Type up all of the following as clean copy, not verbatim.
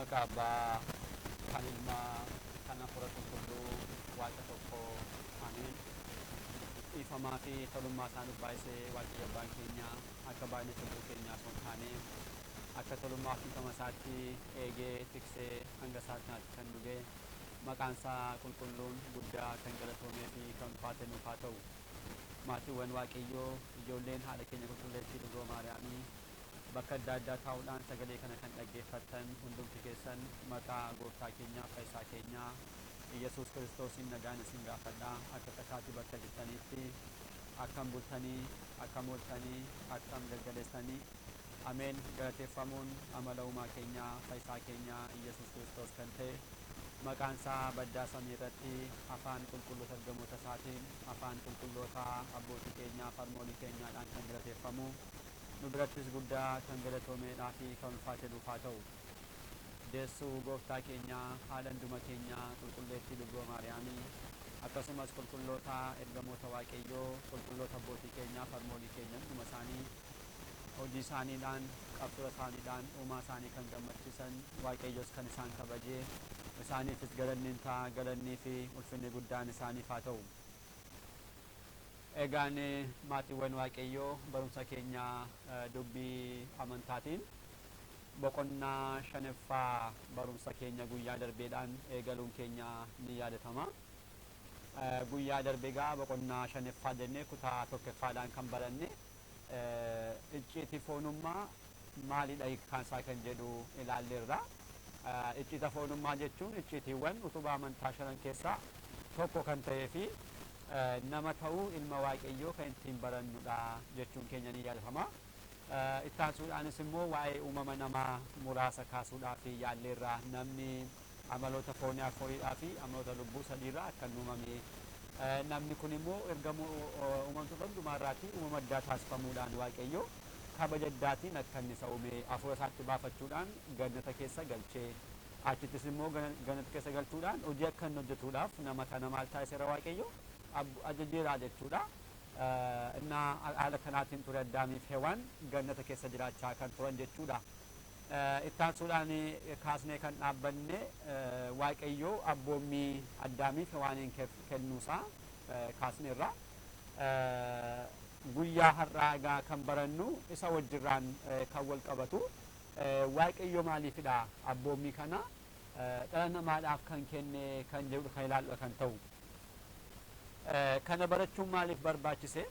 Magkaba kanilma kana fura qulqulluu waaqa tokko amiin ifamaa fi tolummaa isaaniif baay'isee waaqayyo abbaan keenya akka baay'ina cubbuu keenyaa sun taanee akka tolummaa fi ifama isaatti eegee tiksee hanga isaatti kan dhuge maqaan isaa qulqulluun guddaa kan galatoomee fi kan ulfaate nuuf haa ta'u. Maatiiwwan waaqayyoo ijoolleen haadha keenya qulqulleettii dubroo maariyaamii bakka adda addaa taa'uudhaan sagalee kana kan dhaggeeffattan hundumti keessan maqaa gooftaa keenyaa fayyisaa keenyaa Yesuus Kiristoosiin nagaan isin gaafadhaa akka tasaatii bakka jirtanitti akkam bultanii akkam ooltanii akkam galgaleessanii ameen galateeffamuun amala uumaa keenyaa fayyisaa keenyaa Yesuus Kiristoos kan ta'e maqaan isaa baddaa samii irratti afaan qulqulloota ergamoota isaatiin afaan qulqulloota abbootii keenyaa harmoolii keenyaadhaan kan galateeffamu nu birattis guddaa kan galatoomeedhaa fi kan ulfaate nuuf haa ta'u. Deessuu gooftaa keenyaa haadha hunduma keenyaa qulqulleettii dubroo maariyaamii akkasumas qulqulloota ergamoota waaqayyoo qulqulloota abbootii keenyaa harmoolii keenya hunduma isaanii hojii isaaniidhaan qabsoo isaaniidhaan uumaa isaanii kan gammachiisan waaqayyos kan isaan kabajee isaaniifis galannii fi ulfinni guddaan isaaniif haa ta'u. Egaan maatiiwwan waaqayyoo barumsa keenya dubbii amantaatiin boqonnaa shanaffaa barumsa keenya guyyaa darbeedhaan eegaluun keenya ni yaadatama. Guyyaa darbe gaa boqonnaa shanaffaa jennee kutaa tokkoffaadhaan kan baranne icciitii foonummaa maalidha hiikkaansaa kan jedhu ilaalleerra. Icciita foonummaa jechuun icciitiiwwan utubaa amantaa shanan keessaa tokko kan ta'ee fi nama ta'uu ilma waaqayyoo kan ittiin barannudha jechuun keenya ni yaadatama. Ittaansuudhaanis immoo waa'ee uumama namaa muraasa kaasuudhaaf yaalleerra namni amaloota foonii afuriidhaa fi amaloota lubbuu sadiirraa akkan uumame namni kun immoo erga uumamtoota hundumaarraatii uumama addaa taasifamuudhaan waaqayyoo kabaja addaatiin akka inni isa uume hafuura isaatti baafachuudhaan gannata keessa galchee achittis immoo gannata keessa galchuudhaan hojii akka inni hojjetuudhaaf nama kana maal taasiseera waaqayyo ajajeeraa jechuudha. እና haala kanaatiin ture addaamiif hewaan gannata keessa jiraachaa kan turan jechuudha. Ittaansuudhaan kaasnee kan dhaabbanne waaqayyoo abboommii addaamiif hewaaniin kennuusaa kaasneerra. Guyyaa har'aa egaa kan barannu isa wajjirraan kan wal qabatu waaqayyo maaliifidha abboommii kana dhala namaadhaaf kan kenne kan jedhu kan ilaallu kan ta'u. Kana barachuun maaliif barbaachise?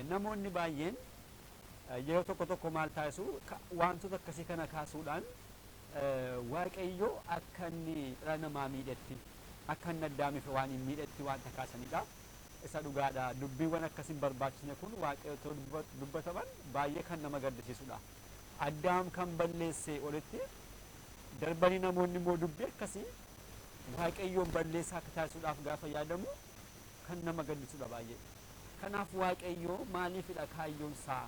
Namoonni baay'een yeroo tokko tokko maal taasisu wantoota akkasii kana kaasuudhaan waaqayyo akka inni dhala namaa miidhetti akka inni addaamiif waan hin miidhetti wanta kaasanidha. Isa dhugaadha. Dubbiiwwan akkasiin barbaachisne kun waaqayyoota dubbataman baay'ee kan nama gaddisiisudha. Addaam kan balleesse olitti darbanii namoonni immoo dubbii akkasii waaqayyoon balleessaa akka taasisuudhaaf gaafa yaadamu kan nama gaddisiisudha baay'ee. Kanaaf waaqayyoo maaliifidha kaayyoon isaa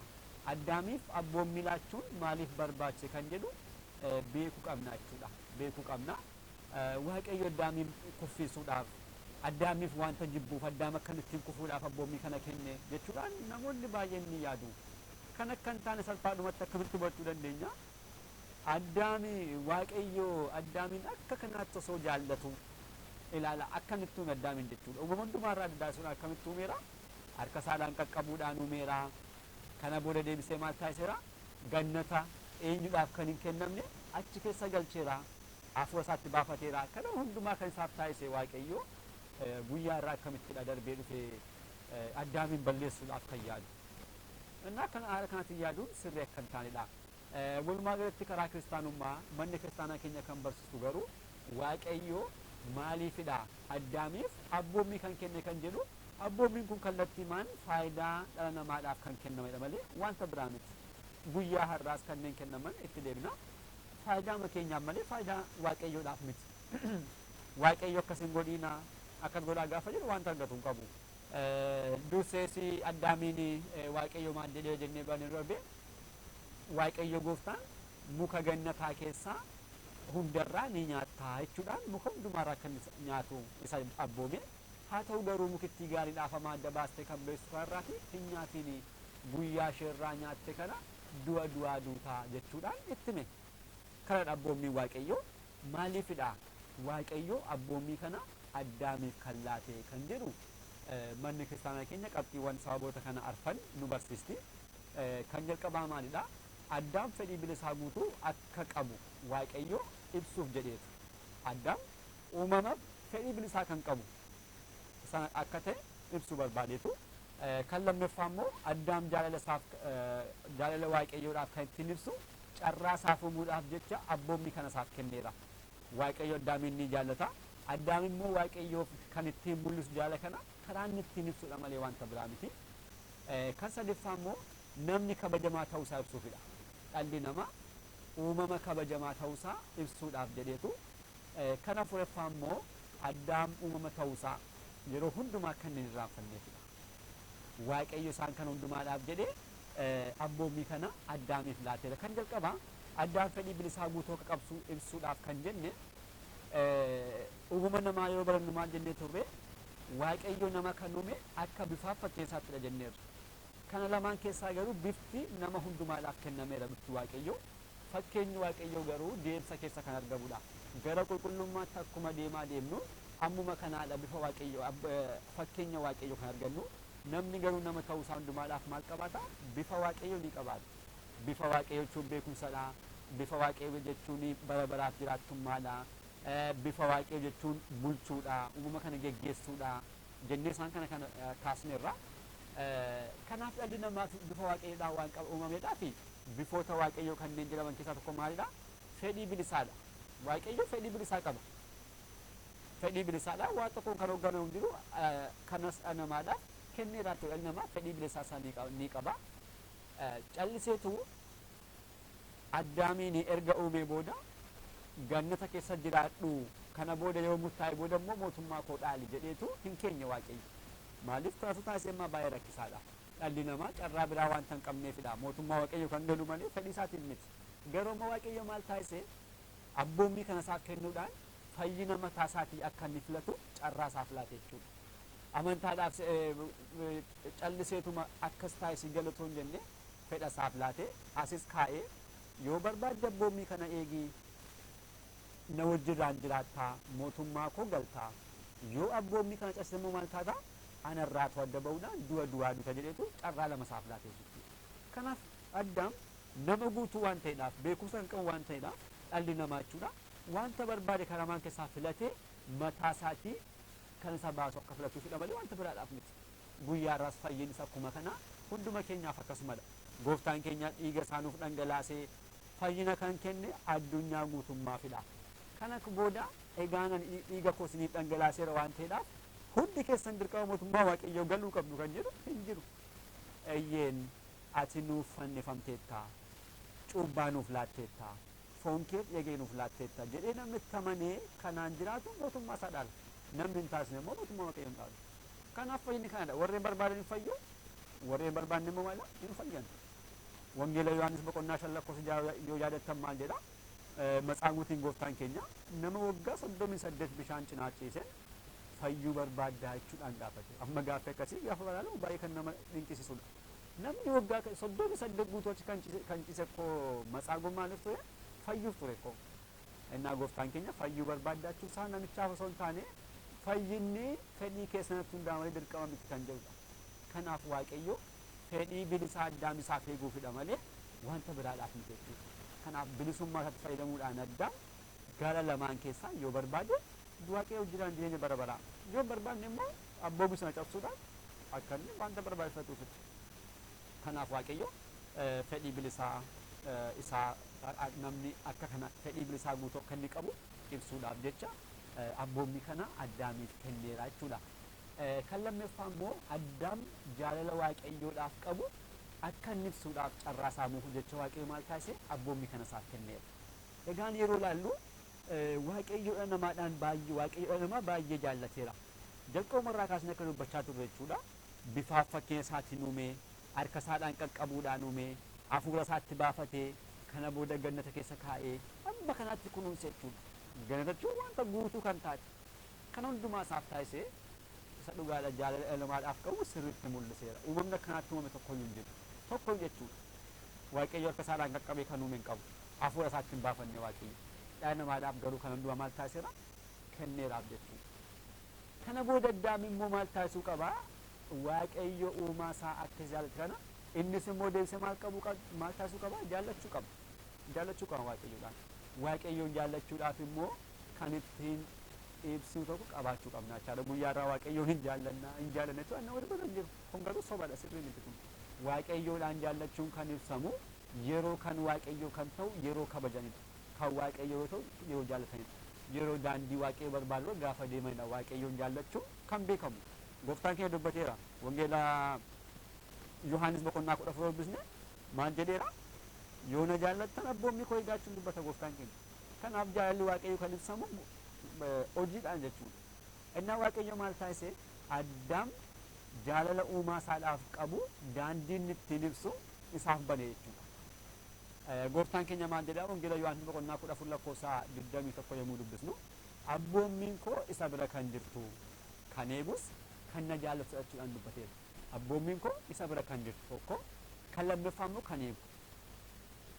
addaamiif abboommii laachuun maaliif barbaachise kan jedhu beekuu qabna jechuudha. Beekuu qabna. Waaqayyo addaamiin kuffisuudhaaf addaamiif wanta jibbuuf addaam akka ittiin kufuudhaaf abboommii kana kenne jechuudhaan namoonni baay'een ni yaadu. Kan akka hin taane salphaadhumatti akkamitti hubachuu dandeenya? Waaqayyo addaamiin akka kanaatti osoo jaallatu ilaala akkamitti uume addaamiin jechuudha. Uumama hundumaarraa addaasuun akkamitti uumeera? Harka isaadhaan qaqqabuudhaan uumeera. Kana booda deebisee maal taasiseera? Gannata eenyudhaaf kan hin kennamne achi keessa galcheera. Hafuura isaatti baafateera. Kana hundumaa kan isaaf taasise waaqayyo guyyaa irraa akkamittidha darbee dhufee addaamiin balleessuudhaaf kan yaadu. Innaa kana haala kanatti yaaduun sirrii akka hin taanedha. Walumaa galatti karaa kiristaanummaa manni kiristaanaa keenya kan barsiisu garuu waaqayyo maaliifidha addaamiif abboommii kan kenne kan jedhu abboommiin kun kallattiimaan faayidaa dhala namaadhaaf kan kennamedha malee wanta biraa miti. Guyyaa har'aas kanneen kennaman itti deebina. Faayidaa keenyaaf malee faayidaa waaqayyoodhaaf miti. Waaqayyo akkasin godhiina akkas godhaa gaafa jedhu wanta argatu hin qabu. Durseesi addaamiin waaqayyo maal jedhee jennee baanee darbe waaqayyo gooftaan muka gannataa keessaa hundarraa ni nyaattaa jechuudhaan muka hundumaarraa kan nyaatu isa abboome. Haa ta'u garuu mukittii gaariidhaaf ama adda baastee kan beektu kanarraati hin nyaatiin guyyaa isheerraa nyaatte kana du'a duutaa jechuudhaan ittime. Kana abboommii waaqayyoo maaliifidha waaqayyoo abboommii kana addaamiif kan laate kan jedhu manni kiristaanaa keenya qabxiiwwan sababoota kana arfan nu barsiisti. Kan jalqabaa maalidha? Addaam fedhii bilisaa guutuu akka qabu waaqayyoo ibsuuf jedheetu. Addaam uumamaaf fedhii bilisaa kan qabu sana akka ta'e ibsuu barbaadeetu. Kan lammaffaa immoo addaam jaalala waaqayyoodhaaf kan ittiin ibsu carraa isaaf uumuudhaaf jecha abboommii kana isaaf kenneera. Waaqayyo addaamin ni jaallata. Addaam immoo waaqayyoof kan ittiin mul'isu jaala kana karaa inni ittiin ibsudha malee wanta biraa miti. Kan sadaffaa immoo namni kabajamaa ta'uusaa ibsuufidha. Dhalli namaa uumama kabajamaa ta'uusaa ibsuudhaaf jedheetu. Kan afuraffaa immoo addaam uumama ta'uusaa yeroo hundumaa kan inni irraanfanneefidha. Waaqayyo isaan kan hundumaadhaaf jedhee abboommii kana addaamiif laateera. Kan jalqabaa addaam fedhii bilisaa guutuu akka qabsu ibsuudhaaf kan jenne uumama namaa yeroo barannu maal jennee turre waaqayyo nama kan uume akka bifaaf fakkeenyaattidha jenneerra. Kana lamaan keessaa garuu bifti nama hundumaadhaaf kennameera bifti waaqayyo. Fakkeenyi waaqayyo garuu deemsa keessa kan argamudha. Gara qulqullummaatti akkuma deemaa deemnu ammuma kanaadha bifa waaqayyo fakkeenya waaqayyo kan argannu. Namni garuu nama ta'uusaa hundumaadhaaf maal qabaata? Bifa waaqayyo ni qabaata. Bifa waaqayyo jechuun beekumsadha. Bifa waaqayyo jechuun bara baraaf jiraattummaadha. Bifa waaqayyo jechuun bulchuudha. Uumama kana geggeessuudha. Jennee isaan kana kaasneerra. Kanaaf dhalli namaa bifa waaqayyoodhaan waan uumameedhaa fi bifoota waaqayyoo kanneen jedhaman keessaa tokko maalidha? Fedhii bilisaadha. Waaqayyo fedhii bilisaa qaba. Fedhii bilisaadha. Waan tokkoon kan hoogganu hin jiru kanas namaadhaaf kenneera dhalli namaa fedhii bilisaa isaa ni qaba. Calliseetu addaamiin erga uumee booda gannata keessa jiraadhu kana booda yoo murtaa'e booda immoo mootummaa koo dhaali jedheetu hin keenye waaqayyo. Maaliif taatu taasisee ammaa baay'ee rakkisaadha. Dhalli namaa carraa biraa wanta hin qabneefidha. Mootummaa waaqayyo kan galu malee fedhii isaatiin miti. Garuu amma waaqayyo maal taasise abboommii kana isaaf kennuudhaan fayyina mataa isaatii akka inni filatu carraa isaaf laate jechuudha. Amantaadhaaf calliseetuma akkas taasisee galatoon jenne fedha isaaf laate asis kaa'ee yoo barbaadde abboommii kana eegii na wajjirraan jiraattaa mootummaa koo galtaa yoo abboommii kana cabsite immoo maal taata anarraatu adda ba'uudhaan du'a duta jedheetu carraa lama isaaf laate jechuudha. Kanaaf addaam nama guutuu waan ta'eedhaaf beekumsa kan qabu waan ta'eedhaaf dhalli namaa jechuudha wanta barbaade karamaan keessaa filatee mataa isaatii kan isa baasu akka filatuufidha malee wanta biraadhaaf miti. Guyyaarraas fayyinisa akkuma kana hunduma keenyaaf akkasumadha. Gooftaan keenya dhiiga isaanuuf dhangalaasee fayyina kan kenne addunyaa guutummaafidha. Kana booda egaan dhiiga koo isiniif dhangalaaseera waan ta'eedhaaf hundi keessan dirqama mootummaa waaqayyoo galuu qabdu kan jedhu hin jiru. Eeyyeen ati nuuf fannifamteetta, cuubbaa nuuf laatteetta, foon kee dhiigee nuuf laatteetta jedhee namni itti amanee kanaan jiraatu mootummaa isaa dhaala. Namni hin taasisne immoo mootummaa waaqayyoo hin dhaalu. Kanaaf fayyinni kanadha. Warreen barbaadan hin fayyu, warreen barbaanne immoo maal hin fayyan. Wangeela Yohaannis boqonnaa 5 yoo yaadattan maal jedha? Matsaaguutiin gooftaan keenya nama waggaa 38 bishaan cinaachiise fayyuu barbaaddaa jechuudhaan gaafate. Amma gaaffii akkasii gaafa barbaadamu baay'ee kan nama dinqisiisudha. Namni waggaa 38 guutuu achi kan ciise koo matsaaguun maaliif ture? Fayyuuf ture koo. Innaa gooftaan keenya fayyuu barbaaddaachuu isaa namichaaf osoo hin taane fayyinni fedhii keessanatti hundaa malee dirqama miti kan jedhudha. Kanaaf waaqayyo fedhii bilisaa addaam isaaf eeguufidha malee wanta biraadhaaf miti jechuudha. Kanaaf bilisummaa isaatti fayyadamuudhaan addaam gara lamaan keessaa yoo barbaade waaqayyo jiraan jireenya bara baraa yoo barbaanne immoo abboommii sana cabsuudhaan akka inni wanta barbaadatuufidha. Kanaaf waaqayyo fedhii bilisaa isaa namni akka kana fedhii bilisaa guutuu akka inni qabu ibsuudhaaf jecha abboommii kana addaamiif kenneera jechuudha. Kan lammaffaa immoo addaam jaalala waaqayyoodhaaf qabu akka inni ibsuudhaaf carraa isaa muufu jecha waaqayyo maal taasise abboommii kana isaaf kenneera. Egaan yeroo laallu waaqayyoodha namaa baay'ee jaallateera. Jalqabumarraa kaasnee akka dubbachaa turre jechuudha. Bifaaf fakkeenya isaatiin uume, harka isaadhaan qaqqabuudhaan uume, hafuura isaatti baafatee kana booda gannata keessa kaa'ee amma kanaatti kunuunse jechuudha. Gannata jechuun wanta guutuu kan taate kana hundumaa isaaf taasisee isa dhugaadha jaalala namaadhaaf qabu sirriitti mul'iseera. Uumamni akkanaatti uumame tokkoyyuu hin jiru. Tokko jechuudha. waaqayyo harka isaadhaan qaqqabee kan uume hin qabu hafuura isaatti hin baafanne waaqayyo dhala namaadhaaf garuu kan hundumaa maal taasiseera kenneeraaf jechuudha. Kana booda addaam immoo maal taasisuu qaba waaqayyo uumaa isaa akka jaallatu kana innis immoo deebisee maal taasisuu qaba jaallachuu qaba waaqayyoodhaan. Waaqayyoon jaallachuudhaaf immoo kan ittiin ibsuu tokko qabaachuu qabna jechaadha. Guyyaarraa waaqayyoon hin jaallannetu anna wali badan jiru kun garuu sobaadha sirrii miti kun. Waaqayyoodhaan jaallachuun kan ibsamu yeroo kan waaqayyoo kan ta'u yeroo kabajanidha. Kan waaqayyoo yoo ta'u yeroo jaallatanidha. Yeroo daandii waaqayyoo barbaadu gaafa deemanidha waaqayyoon jaallachuun kan beekamu. Gooftaan keenya dubbateera wangeela Yohaannis boqonnaa 14 dubbisne maal jedheera yoo na jaallattan abboommii koo eegaachuun dubbata gooftaan keenya. Kanaaf jaalalli waaqayyoo kan ibsamu hojiidhaan jechuudha. Innaa waaqayyo maal taasise addaam jaalala uumaa isaadhaaf qabu daandiin ittiin ibsu isaaf bane jechuudha. Gooftaan keenya maal jedhaa wangeela Yohaannis boqonnaa 14 lakkoofsa 21 yommuu dubbisnu abboommiin koo isa bira kan jirtu kan eegus kan na jaallatu jechuudhaan dubbateera. Abboommiin koo isa bira kan jirtu tokko kan lammaffaa immoo kan eegu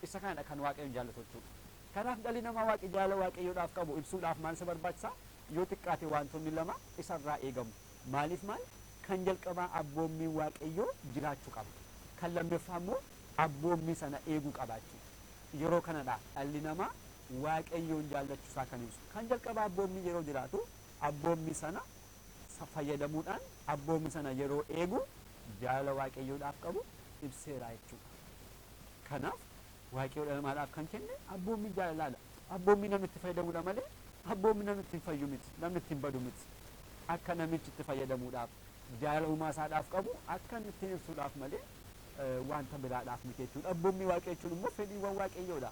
isa kanadha kan waaqayyoon jaallatu jechuudha. Kanaaf dhalli namaa jaalala waaqayyoodhaaf qabu ibsuudhaaf maal isa barbaachisa yoo xiqqaate wantoonni lama isarraa eegamu. Maaliif kan jalqabaa abboommii waaqayyoo jiraachuu qaba. Kan lammaffaa immoo abboommii sana eeguu qaba jechuudha. Yeroo kanadha dhalli namaa waaqayyoon jaallachuu isaa kan ibsu. Kan jalqabaa abboommii yeroo jiraatu abboommii sana fayyadamuudhaan abboommii sana yeroo eegu jaalala waaqayyoodhaaf qabu ibseera jechuudha. Kanaaf waaqayyo dhala namaadhaaf kan kenne abboommii jaalalaadha. Abboommii namni itti fayyadamuudha malee abboommii namni ittiin fayyu miti, namni ittiin badu miti. Akka namichi itti fayyadamuudhaaf jaalala uumaa isaadhaaf qabu akka inni ittiin ibsuudhaaf malee wanta biraadhaaf miti jechuudha. Abboommii waaqayyoo jechuun immoo fedhiiwwan waaqayyoodha.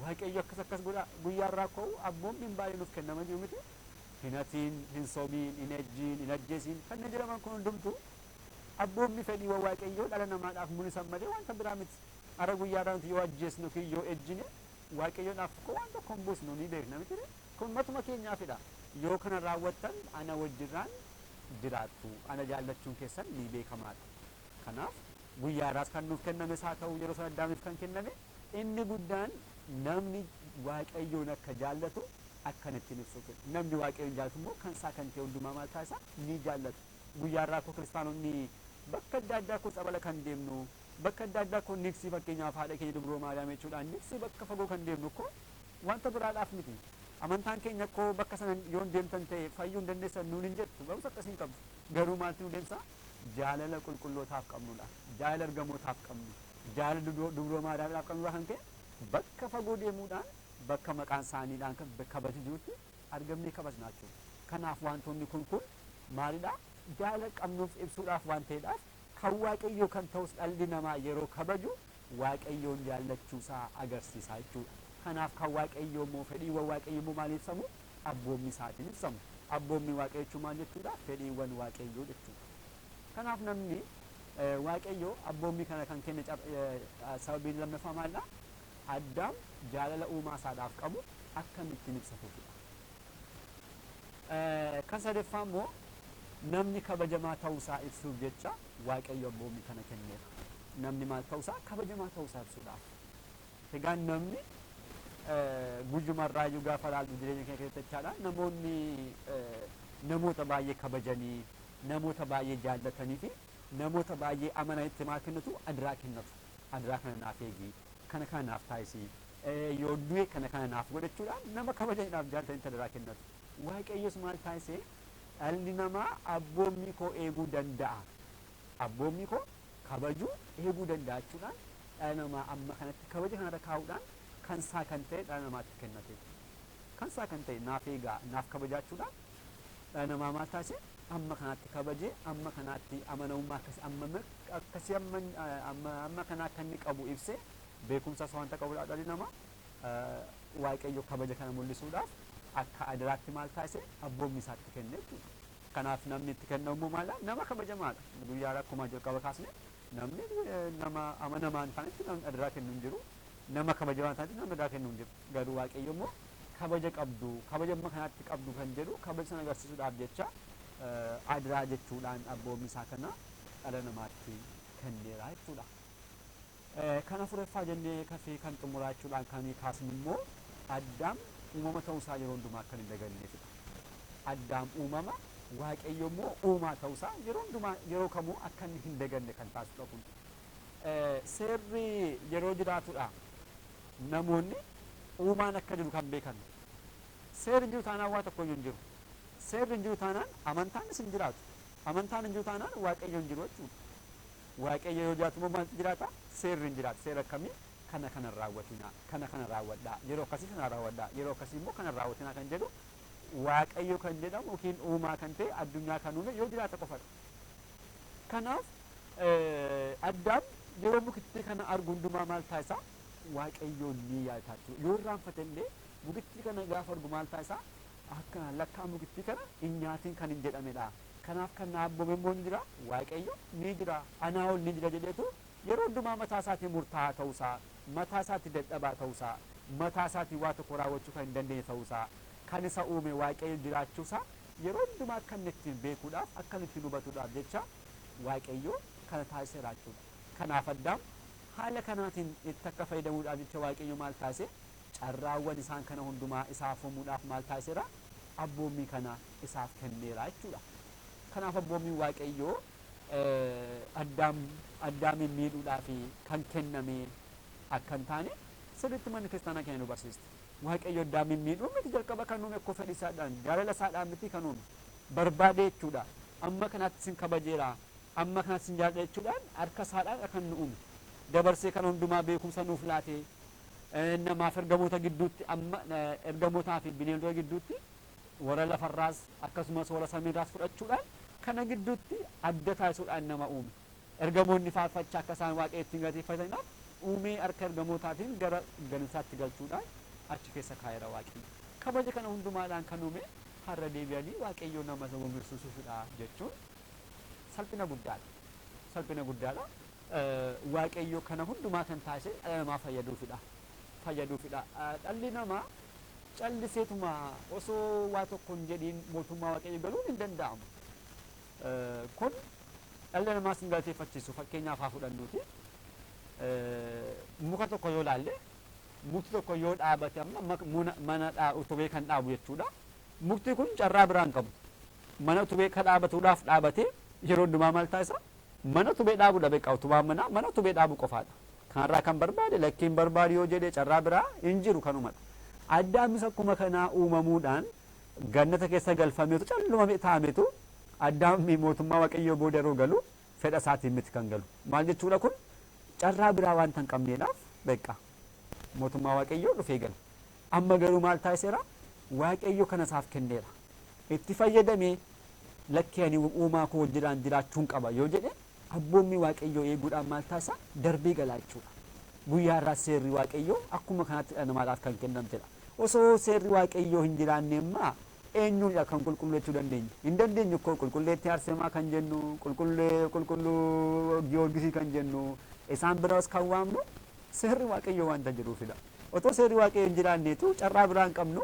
Waaqayyo akkas godha guyyaarraa ka'u abboommii baay'ee nuuf kennama jiru miti. Hin hatiin, hin sobiin, hin ejjiin, hin ajjeesiin kan jedhaman kun hundumtuu abboommii fedhiiwwan waaqayyoo dhala namaadhaaf mul'isan malee wanta biraa miti. Ara guyyaarraa nuti yoo ajjeesnu fi yoo ejjine waaqayyoodhaaf waan tokko hin buusnu ni beekna miti. Kun matuma keenyaafidha. Yoo kana raawwattan ana wajjirraan jiraattu ana jaallachuun keessan ni beekamaadha. Kanaaf guyyaarraas kan nuuf kennames haa ta'u yeroo sana addaamiif kan kenname inni guddaan namni waaqayyoon akka jaallatu akkanittiin ibsu. Namni waaqayyoon jaallatu immoo kan isaa kan ta'e hundumaa maal taasisa ni jaallatu. Guyyaarraa koo kiristaanonni bakka adda addaa koo xabala kan deemnu bakka adda addaa koo niksi fakkeenyaaf haadha keenya dubroo maariyaam jechuudhaan niksi bakka fagoo kan deemnu koo wanta biraadhaaf miti. Amantaan keenya koo bakka sana yoo deemtan ta'e fayyuu hin dandeessan nuun hin jettu barumsa akkasii hin qabdu. Garuu maaltu nu deemsa jaalala qulqullootaaf qabnudha. Jaalala ergamootaaf qabnu. Jaalala dubroo maariyaamiidhaaf qabnudha kan ta'e bakka fagoo deemuudhaan bakka maqaan isaaniidhaan kan kabaju jirutti argamnee kabajna jechuudha. Kanaaf wantoonni kun maalidha jaalala qabnuuf ibsuudhaaf waan ta'eedhaaf kan waaqayyoo kan ta'us dhalli namaa yeroo kabaju waaqayyoon jaallachuusaa agarsiisa jechuudha. Kanaaf kan waaqayyoo immoo fedhiiwwan waaqayyoo immoo maal ibsamu abboommii isaatiin ibsamu. Abboommii waaqayyoo jechuun maal jechuudha fedhiiwwan waaqayyoo jechuudha. Kanaaf namni waaqayyoo abboommii kana kan kenne sababiin lammaffaa maalidha addaam jaalala uumaa isaadhaaf qabu akkamittiin ibsatuufidha. Kan sadaffaa immoo namni kabajamaa ta'uusaa ibsuuf jecha waaqayyo abboommii kana kenneera. Namni maal ta'uusaa kabajamaa ta'uusaa ibsuudhaaf. Egaa namni guyyumarraayyuu gaafa laallu jireenya keenya keessatti jechaadha namoonni namoota baay'ee kabajanii namoota baay'ee jaallatanii fi namoota baay'ee amananitti maal kennitu adiraa kennatu. Adiraa kana naaf eegi kana kana naaf taasisi yoo du'e kana kana naaf godhachuudhaan nama kabajaniidhaaf jaallatanitti adiraa kennatu. Waaqayyos maal taasise dhalli namaa abboommii koo eeguu danda'a. Abboommii koo kabajuu eeguu danda'a jechuudhaan dhala namaa amma kanatti kabaja kanarra kaa'uudhaan kan isaa kan ta'e dhala namaatti kennate. Kan isaa kan ta'e naaf eegaa naaf kabajaachuudhaan dhala namaa maal taasise amma kanatti kabajee amma kanatti amanamummaa akkasii amma kanaa akka inni qabu ibsee beekumsas wanta qabuudha dhalli namaa waaqayyo kabaja kana mul'isuudhaaf akka adiraatti maal taasise abboommii isaatti kenne jechuudha. Kanaaf namni itti kennamu maala nama kabajamaadha. Guyyaarraa akkuma jalqaba kaasne namni nama amanamaan kanatti namni adiraa kennu hin jiru. Nama kabajamaa taate nama adiraa kennu hin jiru. Garuu waaqayyo immoo kabaja qabdu kabaja amma kanatti qabdu kan jedhu kabaja sana agarsiisuudhaaf jecha adiraa jechuudhaan abboommii isaa kana dhala namaatti kenneera jechuudha. Kana fureeffaa jennee kafee kan xumuraachuudhaan kan kaasnu immoo Addaam uumama ta'uusaa yeroo hundumaa akka hin daganneefidha. Addaam uumama, Waaqayyo immoo uumaa ta'uusaa yeroo hundumaa yeroo kamuu akka hin daganne kan taasisudha kun. Seerri yeroo jiraatudha namoonni uumaan akka jiru kan beekan. Seerri hin jiru taanaan waa tokko hin jiru. Seerri hin jiru taanaan amantaanis hin jiraatu. Amantaan hin jiru taanaan Waaqayyo hin jiru jechuudha. Waaqayyo yoo jiraatu immoo maaltu jiraata? Seerri hin jiraatu. Seera akkamii? Kana raawwatinaa, kana raawwadhaa, yeroo akkasii kana raawwadhaa, yeroo akkasii immoo kana raawwatinaa kan jedhu Waaqayyo kan jedhamu yookiin uumaa kan ta'e addunyaa kan uume yoo jiraata qofadha. Kanaaf Addaam yeroo mukittii kana argu hundumaa maal taasisa? Waaqayyoon ni yaadata. Yoo irraanfate illee mukittii kana gaafa argu maal taasisa? Akka lakkaa mukittii kana hin nyaatin kan hin jedhamedha. Kanaaf kan abboome immoo ni jira, Waaqayyo ni jira, anaa ol ni jira jedheetu yeroo hundumaa mataa isaatii murtaa'aa ta'uusaa, mataa isaatii dadhabaa ta'uusaa, mataa isaatii waa tokko raawwachuu kan hin dandeenye ta'uusaa, kan isa uume Waaqayyo jiraachuusaa yeroo hundumaa akka inni ittiin beekuudhaaf, akka inni ittiin hubatuudhaaf jecha Waaqayyo kana taasiseera jechuudha. Kanaaf Addaam haala kanaatiin itti akka fayyadamuudhaaf jecha Waaqayyo maal taasise? Carraawwan isaan kana hundumaa isaaf uumuudhaaf maal taasiseera? Abboommii kana isaaf kenneera jechuudha. Kanaaf abboommii Waaqayyo Addaamin miidhuudhaaf kan kenname akka hin taane sirriitti manni kiristaanaa keenya nu barsiiste. Waaqayyo Addaamin miidhuu miti jalqaba kan uume akkoo fedhii isaadhaan jaalala isaadhaan miti kan uume barbaade jechuudha. Amma kanatti sin kabajeera, amma kanatti sin jaalladha jechuudhaan harka isaadhaan kan nu uume dabarsee kan hundumaa beekumsa nuuf laate namaaf ergamoota gidduutti amma ergamootaa fi bineeldota gidduutti warra lafarraas akkasumas warra samiirraas fudhachuudhaan kana gidduutti adda taasisuudhaan nama uume. Ergamoonni faarfachaa akka isaan Waaqayyo ittiin galateeffataniif uumee harka ergamootaatiin gara ganisaatti galchuudhaan achi keessa kaa'eera Waaqayyo. Kabaja kana hundumaadhaan kan uume har'a deebi'anii Waaqayyo nama gomsuusuufidha jechuun salphina guddaadha. Salphina guddaadha. Waaqayyo kana hundumaa kan taasise dhala namaa fayyaduufidha. Dhalli namaa calliseetuma osoo waa tokko hin jedhiin mootummaa Waaqayyo galuun hin danda'amu. Kun dhalli namaa sin galateeffachiisu fakkeenyaaf haa fudhannuuti. Muka tokko yoo laalle mukti tokko yoo dhaabate amma mana utubee kan dhaabu jechuudha. Mukti kun carraa biraan qabu. Mana utubee kan dhaabatuudhaaf dhaabatee yeroo hundumaa maal taasisa? Mana utubee dhaabuudha beekaa utubaan mana utubee dhaabu qofaadha. Kanarraa kan barbaade lakkiin barbaade yoo jedhee carraa biraa hin jiru kanumadha. Addaamis akkuma kanaa uumamuudhaan gannata keessa galfameetu calluma taa'ameetu Addaamii mootummaa Waaqayyoo booda yeroo galu fedha isaatiin miti kan galu. Maal jechuudha kun? Carraa biraa waan tan qabneedhaaf beekaa mootummaa Waaqayyoo dhufee gala. Amma garuu maal taasiseera? Waaqayyo kana isaaf kenneera. Itti fayyadamee lakkee ani uumaa koo wajjin jiraachuun qaba yoo jedhe abboommii Waaqayyoo eeguudhaan maal taasisa? Darbii galaa jechuudha. Guyyaa irraa seerri Waaqayyoo akkuma kanatti dhala namaadhaaf kan kennamtedha. Osoo seerri Waaqayyoo hin jiraanne immoo eenyuudha kan qulqulleessuu dandeenya? Hin dandeenyu koo qulqulleettii Arseemaa kan jennu, qulqulluu Giyoorgisii kan jennu, isaan biraas kan waamnu seerri Waaqayyoo waanta jiruufidha. Otoo seerri Waaqayyoo hin jiraanneetu carraa biraan qabnu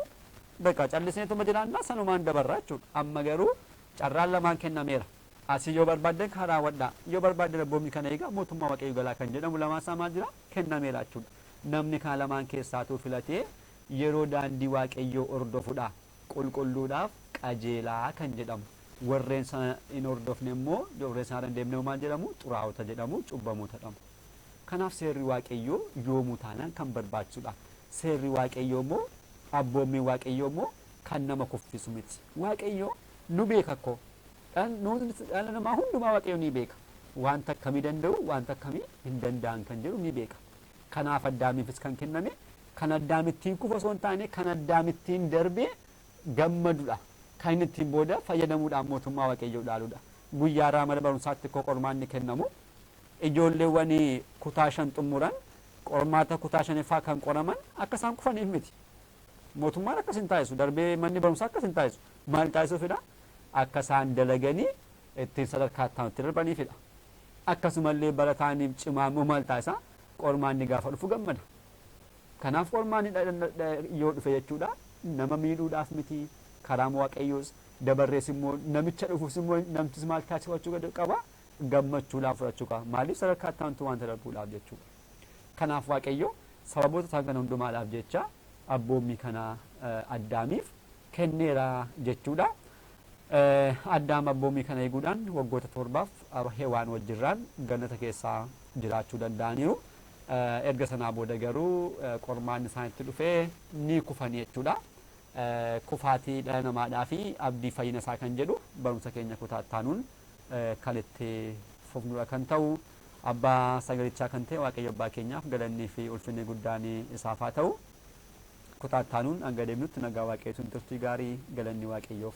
beekaa calliseetuma jiraannaa sanumaan dabarraa jechuudha. Amma garuu carraan lamaan kennameera. Asii yoo barbaaddan kan raawwadhaa, yoo barbaaddan abboommii kana eegaa mootummaa Waaqayyoo galaa kan jedhamu lamaan isaa maal jira? Kennameera jechuudha. Namni kana lamaan keessaatuu filatee yeroo daandii Waaqayyoo hordofudha. Qulqulluudhaaf qajeelaa kan jedhamu. Warreen sana hin hordofne immoo warreen sana hin deemne maal jedhamu? Xuraa'ota jedhamu, cubbamoota jedhamu. Kanaaf seerri Waaqayyoo yoomuu taanaan kan barbaachisudha. Seerri Waaqayyoo immoo abboommii Waaqayyoo immoo kan nama kuffisu miti. Waaqayyoo nu beeka akkoo. Dhala namaa hundumaa Waaqayyoo ni beeka. Wanta akkamii danda'u, wanta akkamii hin danda'an kan jedhu ni beeka. Kanaaf Addaamiifis kan kenname kan Addaamittiin kufa osoo hin taane kan Addaamittiin darbee gammadudha. Kan inni ittiin booda fayyadamuudhaan mootummaa Waaqayyoo dhaaluudha. Guyyaa irraa mana barumsaatti koo qormaanni kennamu. Ijoolleewwan kutaa 5 xumuran qormaata kutaa 5ffaa kan qoraman akka isaan kufaniif miti. Mootummaan akkas hin taasisu, darbee manni barumsaa akkas hin taasisu. Maal taasisuufidha? Akka isaan dalaganii ittiin sadarkaa itti darbaniifidha. Akkasumallee barataaniif cimaa immoo maal taasisa? Qormaanni gaafa dhufu gammada. Kanaaf qormaanni yoo dhufe jechuudha nama miidhuudhaaf miti, karaa Waaqayyoos dabarrees immoo namicha dhufuus immoo namtis maal taasifachuu qaba? Gammachuudhaan fudhachuu qaba. Maaliif sadarkaa itti waanta darbuudhaaf jechuudha. Kanaaf Waaqayyo sababoota isaan kana hundumaadhaaf jecha abboommii kana Addaamiif kenneera jechuudha. Addaam abboommii kana eeguudhaan waggoota 7 Hewaan wajjirraan gannata keessaa jiraachuu danda'aniiru. Erga sanaa booda garuu qormaan isaanitti dhufee ni kufanii jechuudha. Kufaatii dhala namaadhaa fi abdii fayyina isaa kan jedhu barumsa keenya kutaattaanuun kan itti fufnudha kan ta'u. Abbaa sagalichaa kan ta'e Waaqayyo abbaa keenyaaf galannii fi ulfinni guddaan isaaf haa ta'u. Kutaattaanuun hanga deemnutti nagaa Waaqayyootiin turtii gaarii galanni Waaqayyoof.